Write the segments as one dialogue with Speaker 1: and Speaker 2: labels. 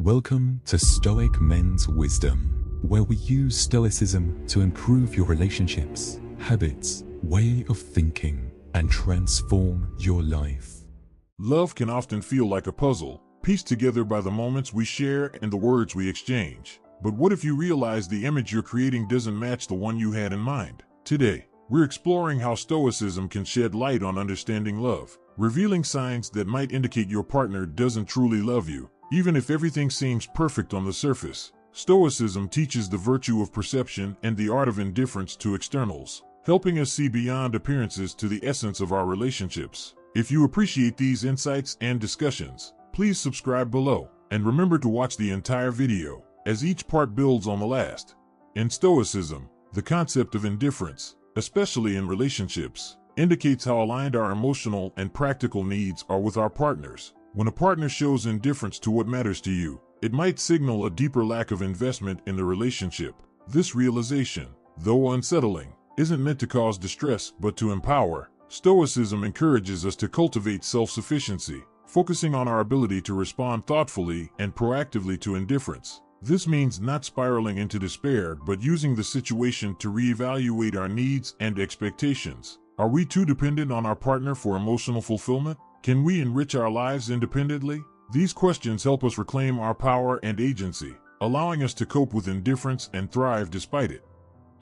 Speaker 1: Welcome to Stoic Men's Wisdom, where we use Stoicism to improve your relationships, habits, way of thinking, and transform your life.
Speaker 2: Love can often feel like a puzzle, pieced together by the moments we share and the words we exchange. But what if you realize the image you're creating doesn't match the one you had in mind? Today, we're exploring how Stoicism can shed light on understanding love, revealing signs that might indicate your partner doesn't truly love you, even if everything seems perfect on the surface. Stoicism teaches the virtue of perception and the art of indifference to externals, helping us see beyond appearances to the essence of our relationships. If you appreciate these insights and discussions, please subscribe below, and remember to watch the entire video, as each part builds on the last. In Stoicism, the concept of indifference, especially in relationships, indicates how aligned our emotional and practical needs are with our partners. When a partner shows indifference to what matters to you, it might signal a deeper lack of investment in the relationship. This realization, though unsettling, isn't meant to cause distress but to empower. Stoicism encourages us to cultivate self-sufficiency, focusing on our ability to respond thoughtfully and proactively to indifference. This means not spiraling into despair but using the situation to reevaluate our needs and expectations. Are we too dependent on our partner for emotional fulfillment? Can we enrich our lives independently? These questions help us reclaim our power and agency, allowing us to cope with indifference and thrive despite it.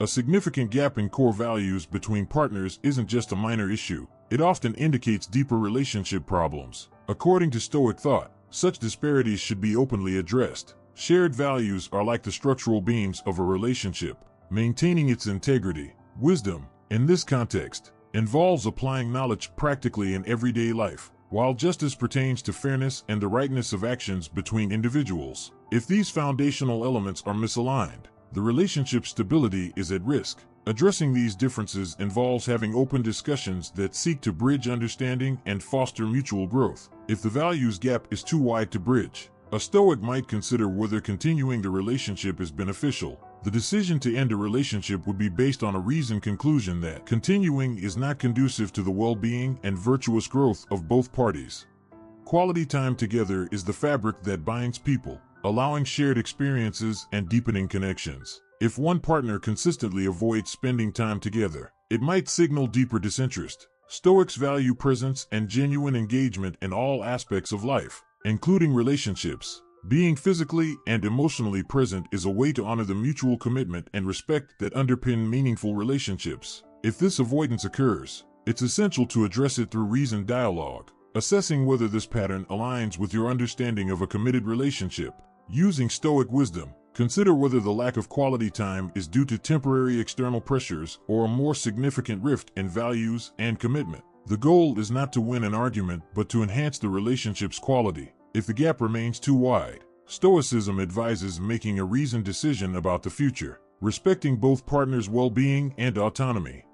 Speaker 2: A significant gap in core values between partners isn't just a minor issue. It often indicates deeper relationship problems. According to Stoic thought, such disparities should be openly addressed. Shared values are like the structural beams of a relationship, maintaining its integrity. Wisdom, in this context, involves applying knowledge practically in everyday life, while justice pertains to fairness and the rightness of actions between individuals. If these foundational elements are misaligned, the relationship's stability is at risk. Addressing these differences involves having open discussions that seek to bridge understanding and foster mutual growth. If the values gap is too wide to bridge, a Stoic might consider whether continuing the relationship is beneficial. The decision to end a relationship would be based on a reasoned conclusion that continuing is not conducive to the well-being and virtuous growth of both parties. Quality time together is the fabric that binds people, allowing shared experiences and deepening connections. If one partner consistently avoids spending time together, it might signal deeper disinterest. Stoics value presence and genuine engagement in all aspects of life, including relationships. Being physically and emotionally present is a way to honor the mutual commitment and respect that underpin meaningful relationships. If this avoidance occurs, it's essential to address it through reasoned dialogue, assessing whether this pattern aligns with your understanding of a committed relationship. Using Stoic wisdom, consider whether the lack of quality time is due to temporary external pressures or a more significant rift in values and commitment. The goal is not to win an argument but to enhance the relationship's quality. If the gap remains too wide, Stoicism advises making a reasoned decision about the future, respecting both partners' well-being and autonomy.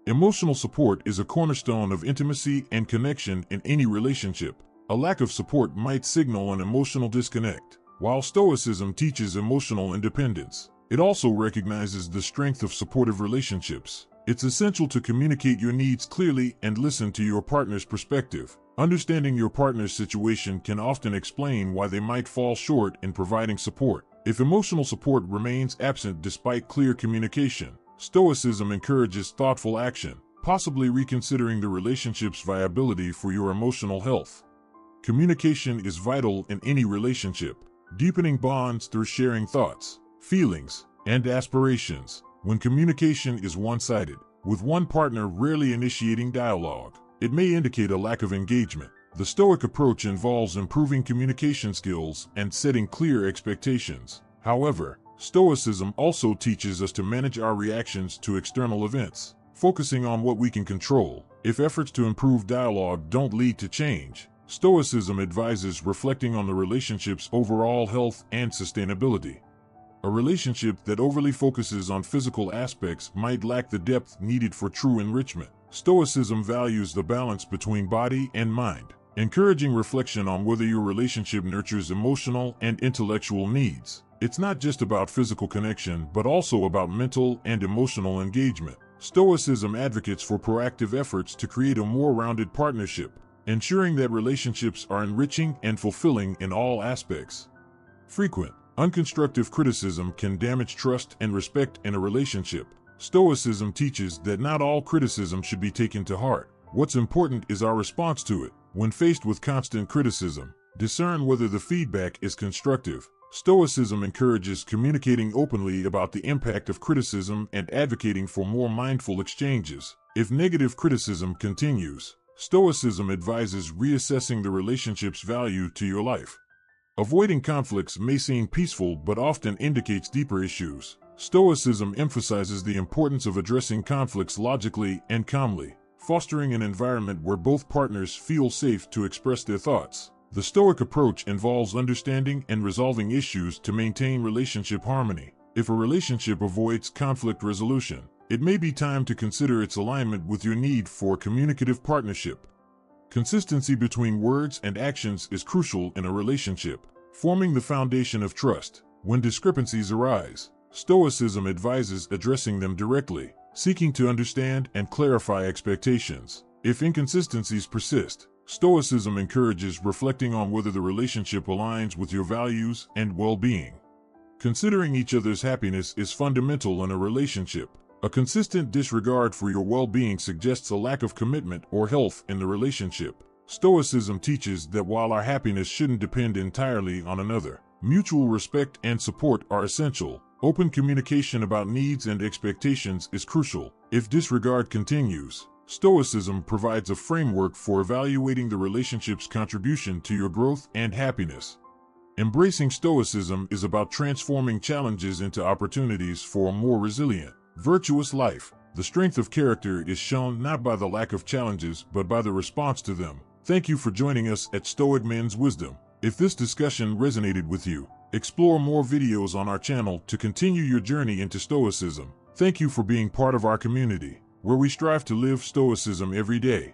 Speaker 2: Emotional support is a cornerstone of intimacy and connection in any relationship. A lack of support might signal an emotional disconnect. While Stoicism teaches emotional independence, it also recognizes the strength of supportive relationships. It's essential to communicate your needs clearly and listen to your partner's perspective. Understanding your partner's situation can often explain why they might fall short in providing support. If emotional support remains absent despite clear communication, Stoicism encourages thoughtful action, possibly reconsidering the relationship's viability for your emotional health. Communication is vital in any relationship, deepening bonds through sharing thoughts, feelings, and aspirations. When communication is one-sided, with one partner rarely initiating dialogue, it may indicate a lack of engagement. The Stoic approach involves improving communication skills and setting clear expectations. However, Stoicism also teaches us to manage our reactions to external events, focusing on what we can control. If efforts to improve dialogue don't lead to change, Stoicism advises reflecting on the relationship's overall health and sustainability. A relationship that overly focuses on physical aspects might lack the depth needed for true enrichment. Stoicism values the balance between body and mind, encouraging reflection on whether your relationship nurtures emotional and intellectual needs. It's not just about physical connection, but also about mental and emotional engagement. Stoicism advocates for proactive efforts to create a more rounded partnership, ensuring that relationships are enriching and fulfilling in all aspects. Frequent, unconstructive criticism can damage trust and respect in a relationship. Stoicism teaches that not all criticism should be taken to heart. What's important is our response to it. When faced with constant criticism, discern whether the feedback is constructive. Stoicism encourages communicating openly about the impact of criticism and advocating for more mindful exchanges. If negative criticism continues, Stoicism advises reassessing the relationship's value to your life. Avoiding conflicts may seem peaceful but often indicates deeper issues. Stoicism emphasizes the importance of addressing conflicts logically and calmly, fostering an environment where both partners feel safe to express their thoughts. The Stoic approach involves understanding and resolving issues to maintain relationship harmony. If a relationship avoids conflict resolution, it may be time to consider its alignment with your need for communicative partnership. Consistency between words and actions is crucial in a relationship, forming the foundation of trust. When discrepancies arise, Stoicism advises addressing them directly, seeking to understand and clarify expectations. If inconsistencies persist, Stoicism encourages reflecting on whether the relationship aligns with your values and well-being. Considering each other's happiness is fundamental in a relationship. A consistent disregard for your well-being suggests a lack of commitment or health in the relationship. Stoicism teaches that while our happiness shouldn't depend entirely on another, mutual respect and support are essential. Open communication about needs and expectations is crucial. If disregard continues, Stoicism provides a framework for evaluating the relationship's contribution to your growth and happiness. Embracing Stoicism is about transforming challenges into opportunities for a more resilient, virtuous life. The strength of character is shown not by the lack of challenges but by the response to them. Thank you for joining us at Stoic Men's Wisdom. If this discussion resonated with you, explore more videos on our channel to continue your journey into Stoicism. Thank you for being part of our community, where we strive to live Stoicism every day.